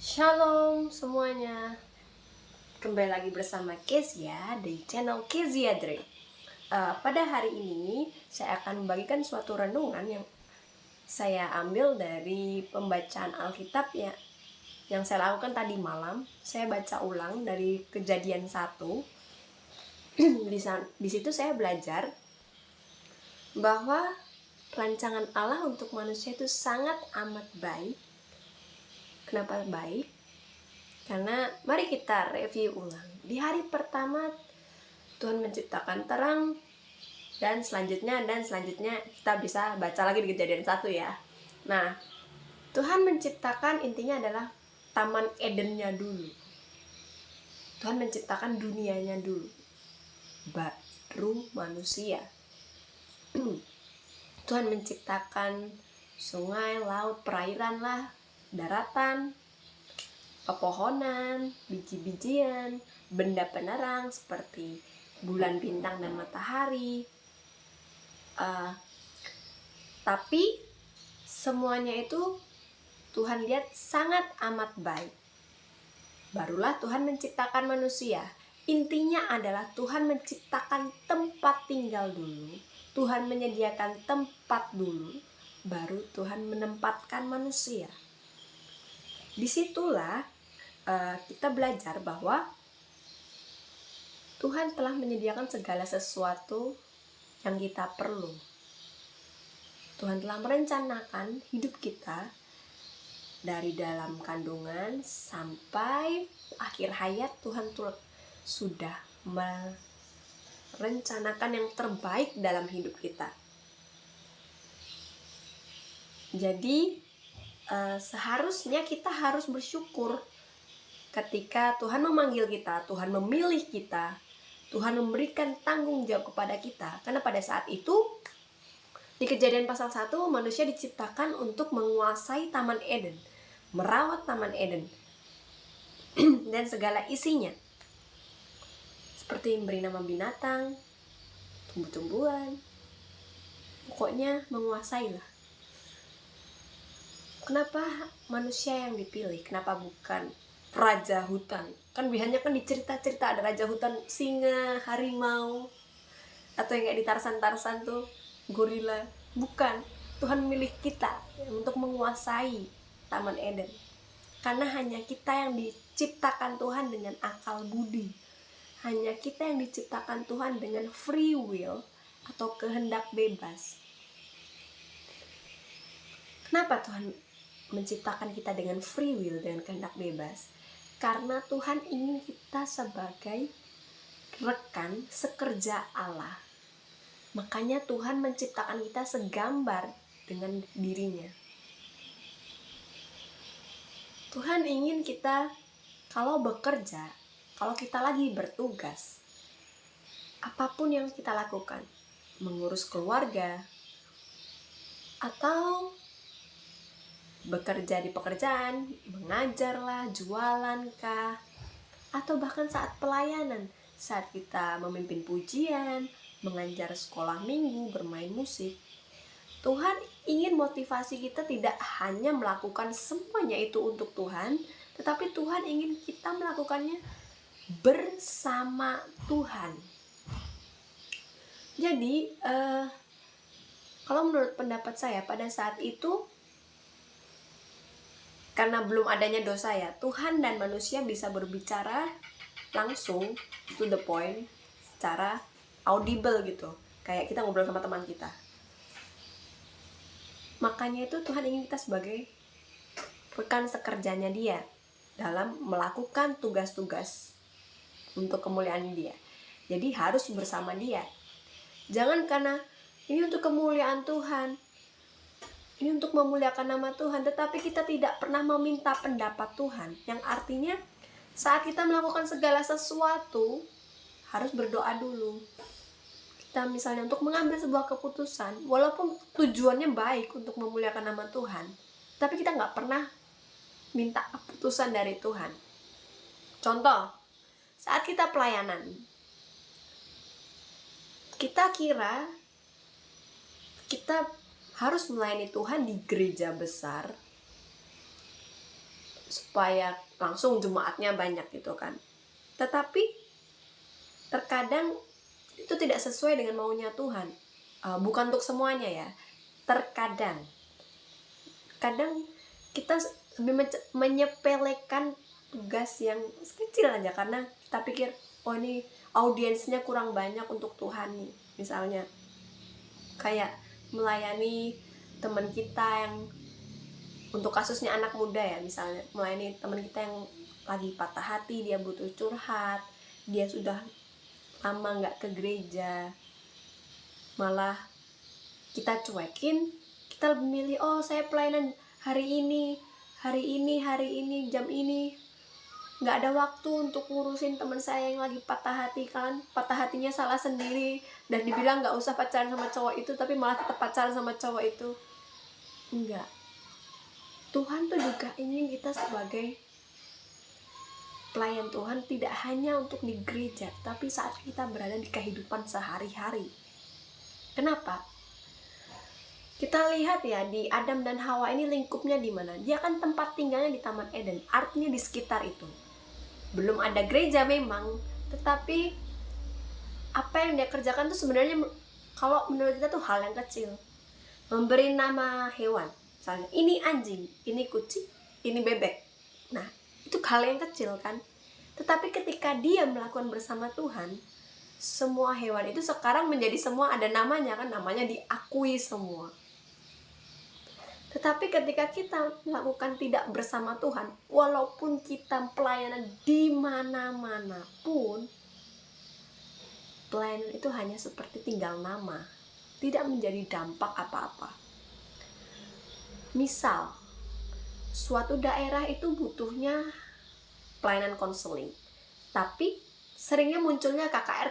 Shalom semuanya, kembali lagi bersama Kezia di channel Kezia Dream. Pada hari ini saya akan membagikan suatu renungan yang saya ambil dari pembacaan Alkitab yang saya lakukan tadi malam. Saya baca ulang dari Kejadian 1. Di situ saya belajar bahwa rancangan Allah untuk manusia itu sangat amat baik. Kenapa baik? Karena mari kita review ulang. Di hari pertama Tuhan menciptakan terang, dan selanjutnya kita bisa baca lagi di Kejadian 1 ya. Nah, Tuhan menciptakan intinya adalah Taman Edennya dulu. Tuhan menciptakan dunianya dulu, baru manusia. Tuhan menciptakan sungai, laut, perairan lah, daratan, pepohonan, biji-bijian, benda penerang seperti bulan, bintang, dan matahari. Tapi semuanya itu Tuhan lihat sangat amat baik. Barulah Tuhan menciptakan manusia. Intinya adalah Tuhan menciptakan tempat tinggal dulu, Tuhan menyediakan tempat dulu, baru Tuhan menempatkan manusia. Disitulah kita belajar bahwa Tuhan telah menyediakan segala sesuatu yang kita perlu. Tuhan telah merencanakan hidup kita dari dalam kandungan sampai akhir hayat. Tuhan sudah merencanakan yang terbaik dalam hidup kita. Jadi seharusnya kita harus bersyukur ketika Tuhan memanggil kita, Tuhan memilih kita, Tuhan memberikan tanggung jawab kepada kita. Karena pada saat itu di Kejadian pasal 1, manusia diciptakan untuk menguasai Taman Eden, merawat Taman Eden dan segala isinya, seperti memberi nama binatang, tumbuh-tumbuhan, pokoknya menguasailah. Kenapa manusia yang dipilih? Kenapa bukan raja hutan? Kan biasanya kan di cerita-cerita ada raja hutan, singa, harimau, atau yang kayak di Tarsan tuh, gorila. Bukan, Tuhan memilih kita untuk menguasai Taman Eden. Karena hanya kita yang diciptakan Tuhan dengan akal budi. Hanya kita yang diciptakan Tuhan dengan free will atau kehendak bebas. Kenapa Tuhan menciptakan kita dengan free will, dengan kehendak bebas? Karena Tuhan ingin kita sebagai rekan sekerja Allah. Makanya Tuhan menciptakan kita segambar dengan dirinya. Tuhan ingin kita kalau bekerja, kalau kita lagi bertugas, apapun yang kita lakukan, mengurus keluarga, atau bekerja di pekerjaan, mengajarlah, jualan kah, atau bahkan saat pelayanan, saat kita memimpin pujian, mengajar sekolah minggu, bermain musik, Tuhan ingin motivasi kita tidak hanya melakukan semuanya itu untuk Tuhan, tetapi Tuhan ingin kita melakukannya bersama Tuhan. Jadi, kalau menurut pendapat saya pada saat itu, karena belum adanya dosa ya, Tuhan dan manusia bisa berbicara langsung, to the point, secara audible gitu, kayak kita ngobrol sama teman kita. Makanya itu Tuhan ingin kita sebagai rekan sekerjanya Dia dalam melakukan tugas-tugas untuk kemuliaan Dia. Jadi harus bersama Dia. Jangan karena ini untuk kemuliaan Tuhan, ini untuk memuliakan nama Tuhan, tetapi kita tidak pernah meminta pendapat Tuhan. Yang artinya saat kita melakukan segala sesuatu harus berdoa dulu. Kita misalnya untuk mengambil sebuah keputusan, walaupun tujuannya baik untuk memuliakan nama Tuhan, tapi kita nggak pernah minta keputusan dari Tuhan. Contoh, saat kita pelayanan, kita kira kita kita harus melayani Tuhan di gereja besar supaya langsung jemaatnya banyak gitu kan. Tetapi terkadang itu tidak sesuai dengan maunya Tuhan. Bukan untuk semuanya ya. Terkadang kita lebih menyepelekan tugas yang kecil aja karena kita pikir, oh ini audiensnya kurang banyak untuk Tuhan nih. Misalnya kayak melayani teman kita yang, untuk kasusnya anak muda ya, misalnya melayani teman kita yang lagi patah hati, dia butuh curhat, dia sudah lama nggak ke gereja, malah kita cuekin, kita lebih milih, oh saya pelayanan hari ini, jam ini, nggak ada waktu untuk ngurusin teman saya yang lagi patah hati. Kan patah hatinya salah sendiri, dan dibilang nggak usah pacaran sama cowok itu, tapi malah tetap pacaran sama cowok itu. Enggak, Tuhan tuh juga ingin kita sebagai pelayan Tuhan tidak hanya untuk di gereja, tapi saat kita berada di kehidupan sehari-hari. Kenapa? Kita lihat ya, di Adam dan Hawa ini lingkupnya di mana? Dia kan tempat tinggalnya di Taman Eden, artinya di sekitar itu. Belum ada gereja memang, tetapi apa yang dia kerjakan tuh sebenarnya kalau menurut kita tuh hal yang kecil. Memberi nama hewan, misalnya ini anjing, ini kucing, ini bebek. Nah, itu hal yang kecil kan. Tetapi ketika dia melakukan bersama Tuhan, semua hewan itu sekarang menjadi semua ada namanya kan, namanya diakui semua. Tetapi ketika kita melakukan tidak bersama Tuhan, walaupun kita pelayanan di mana-mana pun, pelayanan itu hanya seperti tinggal nama, tidak menjadi dampak apa-apa. Misal, suatu daerah itu butuhnya pelayanan konseling, tapi seringnya munculnya KKR.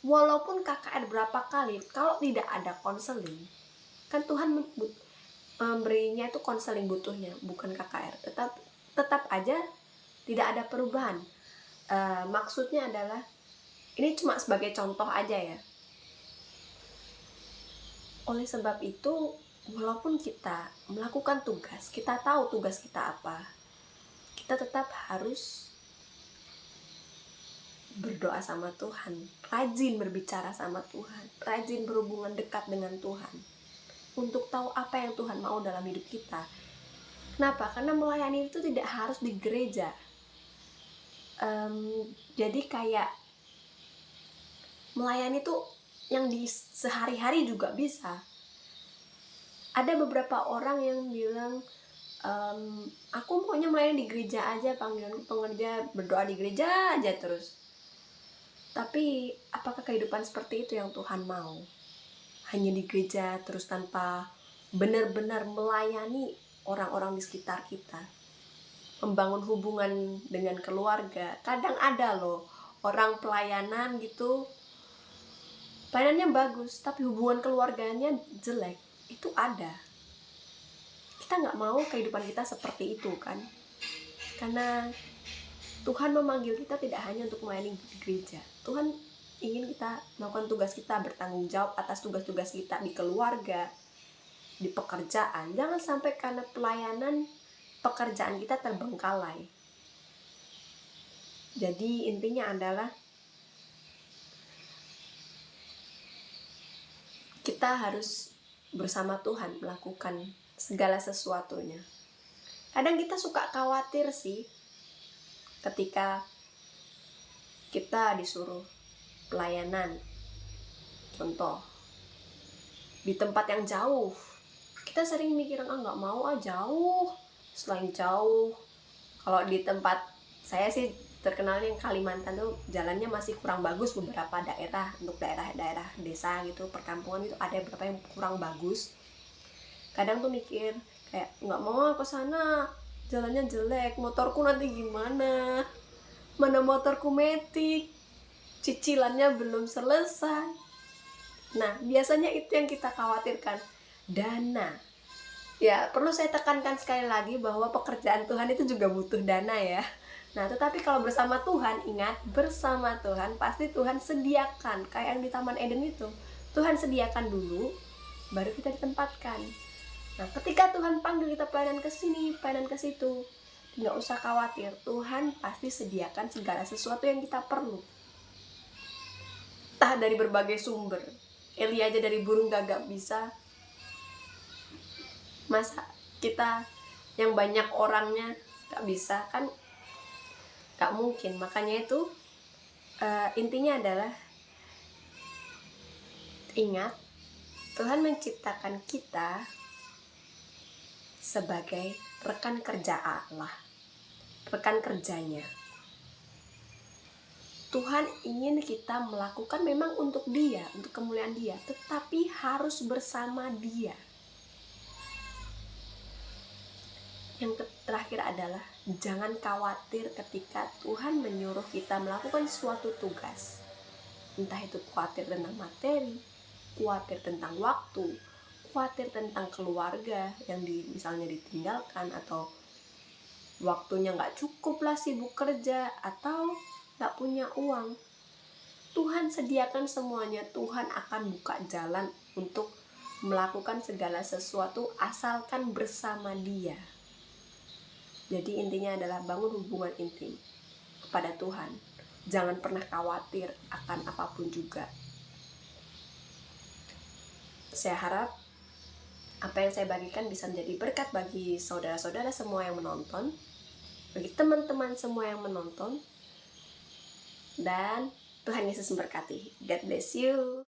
Walaupun KKR berapa kali, kalau tidak ada konseling, kan Tuhan memberinya itu konseling butuhnya, bukan KKR. Tetap aja tidak ada perubahan. Maksudnya adalah, ini cuma sebagai contoh aja ya. Oleh sebab itu, walaupun kita melakukan tugas, kita tahu tugas kita apa, kita tetap harus berdoa sama Tuhan, rajin berbicara sama Tuhan, rajin berhubungan dekat dengan Tuhan, untuk tahu apa yang Tuhan mau dalam hidup kita. Kenapa? Karena melayani itu tidak harus di gereja. Jadi kayak melayani itu yang di sehari-hari juga bisa. Ada beberapa orang yang bilang, aku maunya melayani di gereja aja, panggilan pengerja berdoa di gereja aja terus. Tapi apakah kehidupan seperti itu yang Tuhan mau? Hanya di gereja terus tanpa benar-benar melayani orang-orang di sekitar kita, membangun hubungan dengan keluarga. Kadang ada loh orang pelayanan gitu, pelayanannya bagus tapi hubungan keluarganya jelek. Itu ada. Kita nggak mau kehidupan kita seperti itu kan, karena Tuhan memanggil kita tidak hanya untuk melayani di gereja. Tuhan ingin kita melakukan tugas kita, bertanggung jawab atas tugas-tugas kita di keluarga, di pekerjaan. Jangan sampai karena pelayanan pekerjaan kita terbengkalai. Jadi intinya adalah kita harus bersama Tuhan melakukan segala sesuatunya. Kadang kita suka khawatir sih ketika kita disuruh pelayanan, contoh di tempat yang jauh. Kita sering mikir, nggak mau jauh. Selain jauh, kalau di tempat saya sih terkenalnya yang Kalimantan tuh jalannya masih kurang bagus. Beberapa daerah, untuk daerah-daerah desa gitu, perkampungan itu ada beberapa yang kurang bagus. Kadang tuh mikir kayak, nggak mau ke sana, jalannya jelek, motorku nanti gimana, mana motorku metik, cicilannya belum selesai. Nah, biasanya itu yang kita khawatirkan, dana. Ya, perlu saya tekankan sekali lagi bahwa pekerjaan Tuhan itu juga butuh dana ya. Nah, tetapi kalau bersama Tuhan, ingat, bersama Tuhan pasti Tuhan sediakan. Kayak yang di Taman Eden itu, Tuhan sediakan dulu, baru kita ditempatkan. Nah, ketika Tuhan panggil kita pelayanan ke sini, pelayanan ke situ, nggak usah khawatir, Tuhan pasti sediakan segala sesuatu yang kita perlu. Entah dari berbagai sumber. Eli aja dari burung gagak bisa. Masa kita yang banyak orangnya nggak bisa? Kan nggak mungkin. Makanya itu intinya adalah ingat, Tuhan menciptakan kita sebagai rekan kerja Allah, rekan kerjanya. Tuhan ingin kita melakukan memang untuk Dia, untuk kemuliaan Dia, tetapi harus bersama Dia. Yang terakhir adalah jangan khawatir ketika Tuhan menyuruh kita melakukan suatu tugas. Entah itu khawatir tentang materi, khawatir tentang waktu, khawatir tentang keluarga yang misalnya ditinggalkan, atau waktunya nggak cukup lah, sibuk kerja, atau nggak punya uang. Tuhan sediakan semuanya. Tuhan akan buka jalan untuk melakukan segala sesuatu asalkan bersama Dia. Jadi intinya adalah bangun hubungan intim kepada Tuhan. Jangan pernah khawatir akan apapun juga. Saya harap apa yang saya bagikan bisa menjadi berkat bagi saudara-saudara semua yang menonton, bagi teman-teman semua yang menonton, dan Tuhan Yesus memberkati. God bless you.